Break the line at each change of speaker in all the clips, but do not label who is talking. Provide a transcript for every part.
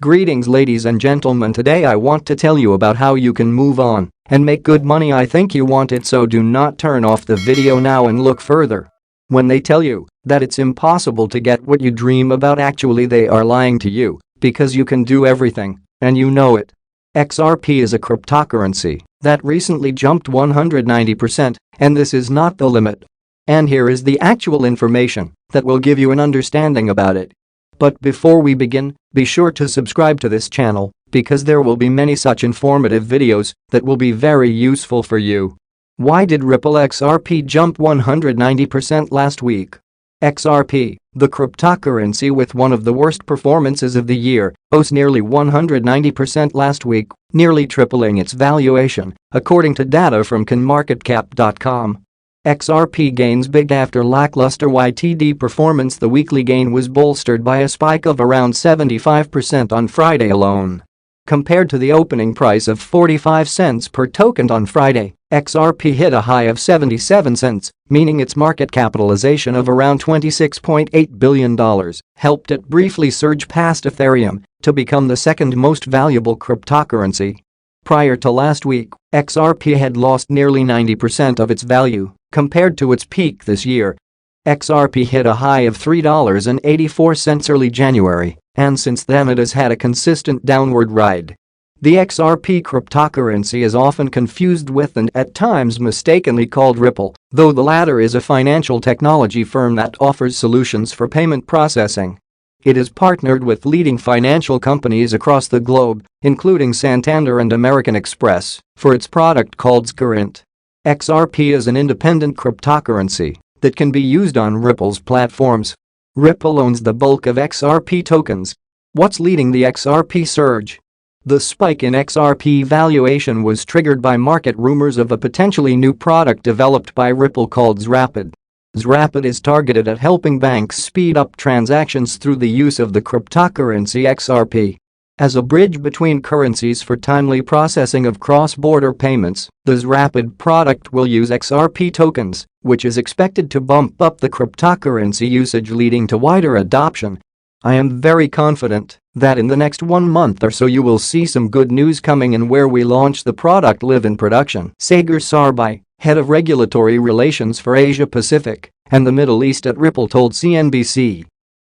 Greetings ladies and gentlemen, today I want to tell you about how you can move on and make good money. I think you want it, so do not turn off the video now and look further. When they tell you that it's impossible to get what you dream about, actually they are lying to you, because you can do everything, and you know it. XRP is a cryptocurrency that recently jumped 190%, and this is not the limit. And here is the actual information that will give you an understanding about it. But before we begin, be sure to subscribe to this channel because there will be many such informative videos that will be very useful for you. Why did Ripple XRP jump 190% last week? XRP, the cryptocurrency with one of the worst performances of the year, rose nearly 190% last week, nearly tripling its valuation, according to data from CoinMarketCap.com. XRP gains big after lackluster YTD performance. The weekly gain was bolstered by a spike of around 75% on Friday alone. Compared to the opening price of 45 cents per token on Friday, XRP hit a high of 77 cents, meaning its market capitalization of around $26.8 billion helped it briefly surge past Ethereum to become the second most valuable cryptocurrency. Prior to last week, XRP had lost nearly 90% of its value compared to its peak this year. XRP hit a high of $3.84 early January, and since then it has had a consistent downward ride. The XRP cryptocurrency is often confused with and at times mistakenly called Ripple, though the latter is a financial technology firm that offers solutions for payment processing. It is partnered with leading financial companies across the globe, including Santander and American Express, for its product called Current. XRP is an independent cryptocurrency that can be used on Ripple's platforms. Ripple owns the bulk of XRP tokens. What's leading the XRP surge? The spike in XRP valuation was triggered by market rumors of a potentially new product developed by Ripple called zRapid. zRapid is targeted at helping banks speed up transactions through the use of the cryptocurrency XRP. As a bridge between currencies for timely processing of cross-border payments, the zRapid product will use XRP tokens, which is expected to bump up the cryptocurrency usage, leading to wider adoption. I am very confident that in the next 1 month or so you will see some good news coming in where we launch the product live in production. Sagar Sarbai, head of regulatory relations for Asia Pacific and the Middle East at Ripple, told CNBC.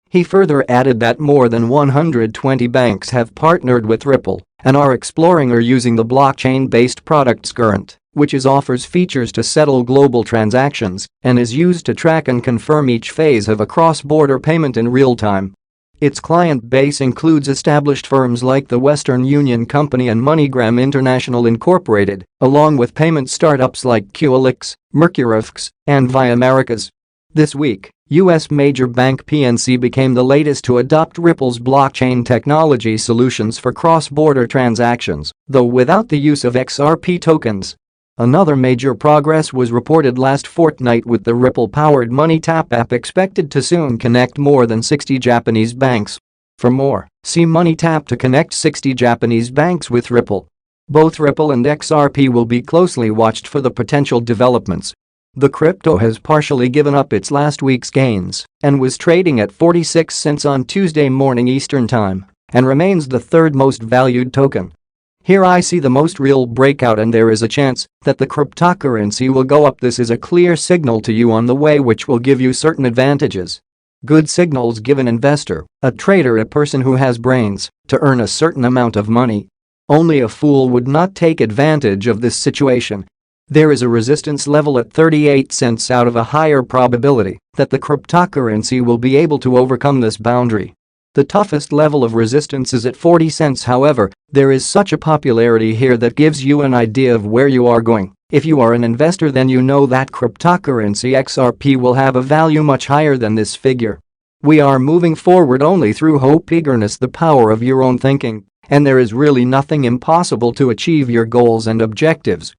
He further added that more than 120 banks have partnered with Ripple and are exploring or using the blockchain-based product Current, which offers features to settle global transactions and is used to track and confirm each phase of a cross-border payment in real time. Its client base includes established firms like the Western Union Company and MoneyGram International Incorporated, along with payment startups like QLX, Mercurifx, and Via Americas. This week, U.S. major bank PNC became the latest to adopt Ripple's blockchain technology solutions for cross-border transactions, though without the use of XRP tokens. Another major progress was reported last fortnight with the Ripple-powered MoneyTap app expected to soon connect more than 60 Japanese banks. For more, see MoneyTap to connect 60 Japanese banks with Ripple. Both Ripple and XRP will be closely watched for the potential developments. The crypto has partially given up its last week's gains and was trading at 46 cents on Tuesday morning Eastern Time and remains the third most valued token. Here I see the most real breakout, and there is a chance that the cryptocurrency will go up. This is a clear signal to you on the way which will give you certain advantages. Good signals give an investor, a trader, a person who has brains, to earn a certain amount of money. Only a fool would not take advantage of this situation. There is a resistance level at 38 cents out of a higher probability that the cryptocurrency will be able to overcome this boundary. The toughest level of resistance is at 40 cents. However, there is such a popularity here that gives you an idea of where you are going. If you are an investor, then you know that cryptocurrency XRP will have a value much higher than this figure. We are moving forward only through hope, eagerness, the power of your own thinking, and there is really nothing impossible to achieve your goals and objectives.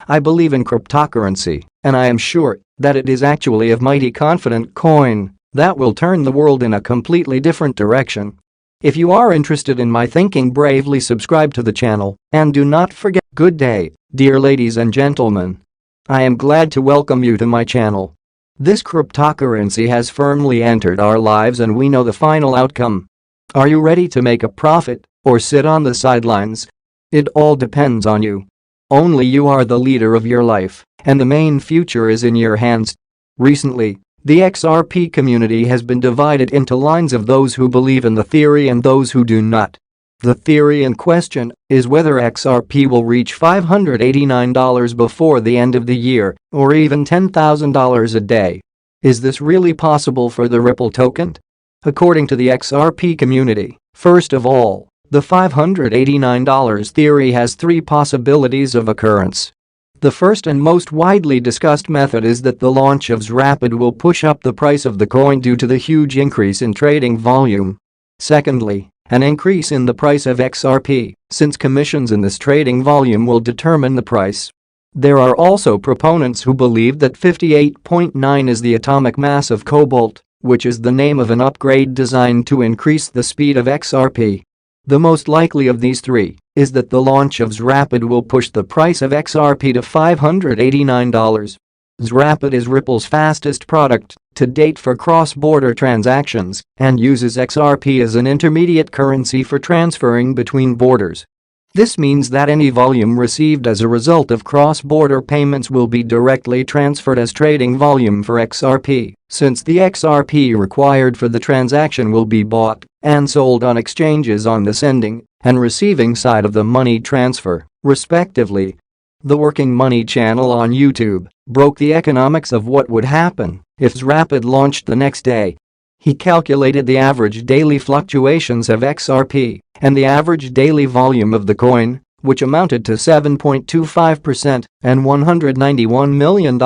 I believe in cryptocurrency, and I am sure that it is actually a mighty confident coin that will turn the world in a completely different direction. If you are interested in my thinking, bravely subscribe to the channel and do not forget. Good day, dear ladies and gentlemen. I am glad to welcome you to my channel. This cryptocurrency has firmly entered our lives and we know the final outcome. Are you ready to make a profit? or sit on the sidelines? It all depends on you. Only you are the leader of your life, and the main future is in your hands. Recently, the XRP community has been divided into lines of those who believe in the theory and those who do not. The theory in question is whether XRP will reach $589 before the end of the year, or even $10,000 a day. Is this really possible for the Ripple token? According to the XRP community, first of all, the $589 theory has three possibilities of occurrence. The first and most widely discussed method is that the launch of XRapid will push up the price of the coin due to the huge increase in trading volume. Secondly, an increase in the price of XRP, since commissions in this trading volume will determine the price. There are also proponents who believe that 58.9 is the atomic mass of Cobalt, which is the name of an upgrade designed to increase the speed of XRP. The most likely of these three is that the launch of XRapid will push the price of XRP to $589. XRapid is Ripple's fastest product to date for cross-border transactions and uses XRP as an intermediate currency for transferring between borders. This means that any volume received as a result of cross-border payments will be directly transferred as trading volume for XRP, since the XRP required for the transaction will be bought and sold on exchanges on the sending and receiving side of the money transfer, respectively. The Working Money channel on YouTube broke the economics of what would happen if XRapid launched the next day. He calculated the average daily fluctuations of XRP and the average daily volume of the coin, which amounted to 7.25% and $191 million,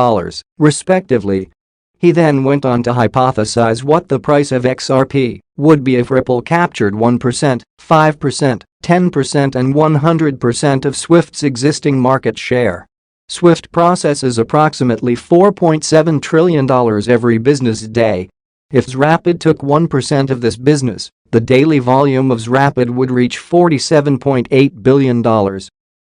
respectively. He then went on to hypothesize what the price of XRP would be if Ripple captured 1%, 5%, 10% and 100% of Swift's existing market share. Swift processes approximately $4.7 trillion every business day. If XRapid took 1% of this business, the daily volume of XRapid would reach $47.8 billion.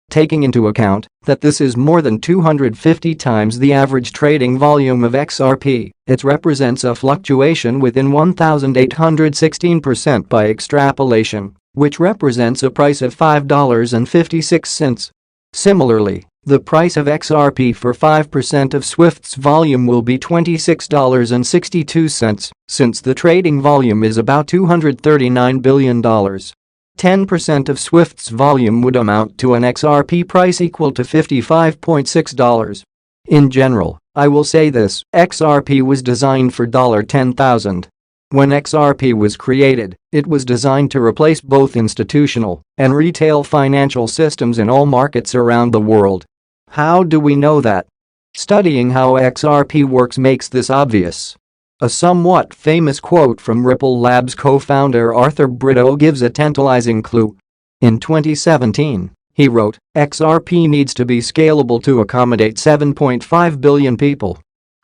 Taking into account that this is more than 250 times the average trading volume of XRP, it represents a fluctuation within 1,816% by extrapolation, which represents a price of $5.56. Similarly, the price of XRP for 5% of Swift's volume will be $26.62, since the trading volume is about $239 billion. 10% of Swift's volume would amount to an XRP price equal to $55.6. In general, I will say this: XRP was designed for $10,000. When XRP was created, it was designed to replace both institutional and retail financial systems in all markets around the world. How do we know that? Studying how XRP works makes this obvious. A somewhat famous quote from Ripple Labs co-founder Arthur Brito gives a tantalizing clue. In 2017, he wrote, "XRP needs to be scalable to accommodate 7.5 billion people."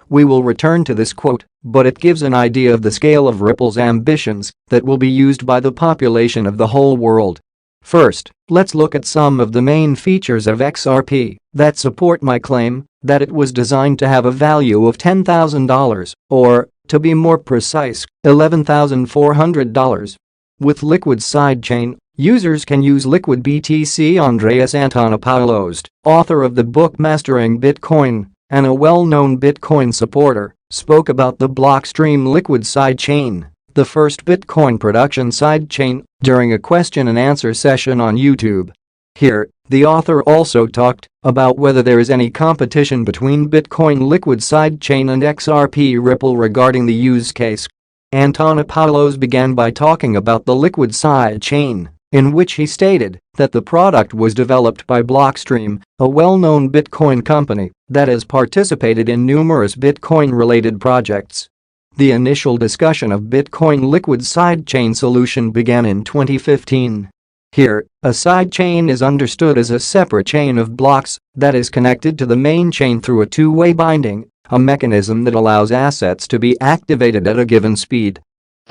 We will return to this quote, but it gives an idea of the scale of Ripple's ambitions that will be used by the population of the whole world. First, let's look at some of the main features of XRP that support my claim that it was designed to have a value of $10,000, or, to be more precise, $11,400. With Liquid Sidechain, users can use Liquid BTC. Andreas Antonopoulos, author of the book Mastering Bitcoin and a well-known Bitcoin supporter, spoke about the Blockstream Liquid Sidechain, the first Bitcoin production sidechain, during a question-and-answer session on YouTube. Here, the author also talked about whether there is any competition between Bitcoin Liquid Sidechain and XRP Ripple regarding the use case. Antonopoulos began by talking about the Liquid Sidechain, in which he stated that the product was developed by Blockstream, a well-known Bitcoin company that has participated in numerous Bitcoin-related projects. The initial discussion of Bitcoin Liquid Sidechain solution began in 2015. Here, a sidechain is understood as a separate chain of blocks that is connected to the main chain through a two-way binding, a mechanism that allows assets to be activated at a given speed.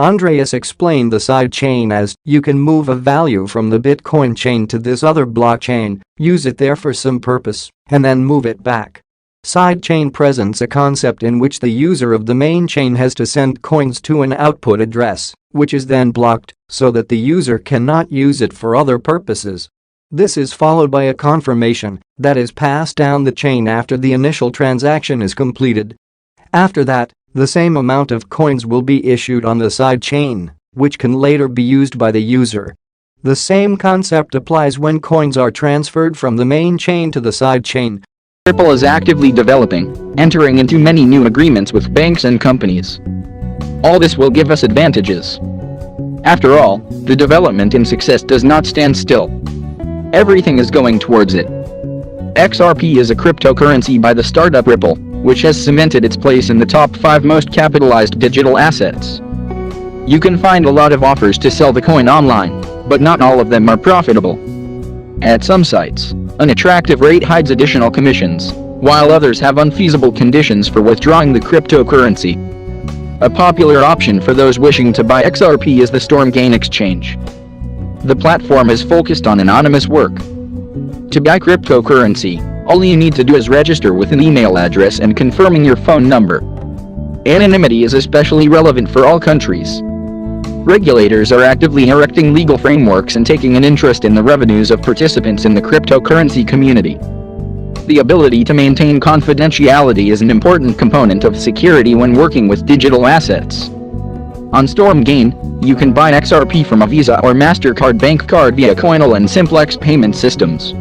Andreas explained the sidechain as, you can move a value from the Bitcoin chain to this other blockchain, use it there for some purpose, and then move it back. Sidechain presents a concept in which the user of the main chain has to send coins to an output address, which is then blocked so that the user cannot use it for other purposes. This is followed by a confirmation that is passed down the chain after the initial transaction is completed. After that, the same amount of coins will be issued on the side chain, which can later be used by the user. The same concept applies when coins are transferred from the main chain to the side chain.
Ripple is actively developing, entering into many new agreements with banks and companies. All this will give us advantages. After all, the development and success does not stand still. Everything is going towards it. XRP is a cryptocurrency by the startup Ripple, which has cemented its place in the top 5 most capitalized digital assets. You can find a lot of offers to sell the coin online, but not all of them are profitable. At some sites, an attractive rate hides additional commissions, while others have unfeasible conditions for withdrawing the cryptocurrency. A popular option for those wishing to buy XRP is the Stormgain exchange. The platform is focused on anonymous work. To buy cryptocurrency, all you need to do is register with an email address and confirming your phone number. Anonymity is especially relevant for all countries. Regulators are actively erecting legal frameworks and taking an interest in the revenues of participants in the cryptocurrency community. The ability to maintain confidentiality is an important component of security when working with digital assets. On Stormgain, you can buy XRP from a Visa or MasterCard bank card via Coinal and Simplex payment systems.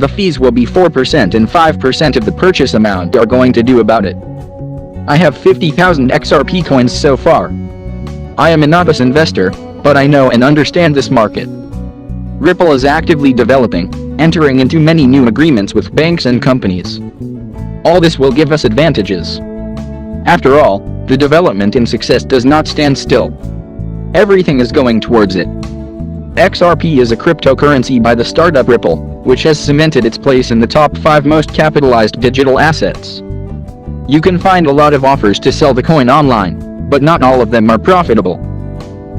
The fees will be 4% and 5% of the purchase amount are going to do about it. I have 50,000 XRP coins so far. I am a novice investor, but I know and understand this market. Ripple is actively developing, entering into many new agreements with banks and companies. All this will give us advantages. After all, the development and success does not stand still. Everything is going towards it. XRP is a cryptocurrency by the startup Ripple, which has cemented its place in the top 5 most capitalized digital assets. You can find a lot of offers to sell the coin online, but not all of them are profitable.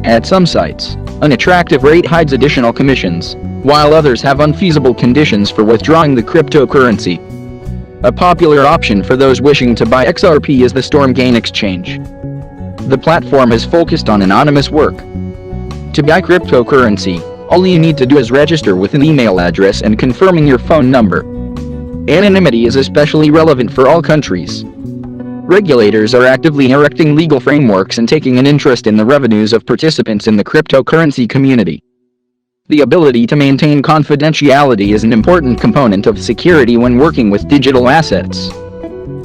At some sites, an attractive rate hides additional commissions, while others have unfeasible conditions for withdrawing the cryptocurrency. A popular option for those wishing to buy XRP is the Stormgain exchange. The platform is focused on anonymous work. To buy cryptocurrency, all you need to do is register with an email address and confirming your phone number. Anonymity is especially relevant for all countries. Regulators are actively erecting legal frameworks and taking an interest in the revenues of participants in the cryptocurrency community. The ability to maintain confidentiality is an important component of security when working with digital assets.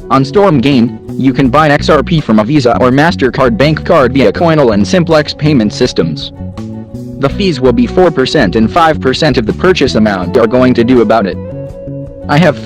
On Stormgain, you can buy XRP from a Visa or MasterCard bank card via Coinal and Simplex payment systems. The fees will be 4% and 5% of the purchase amount are going to do about it. I have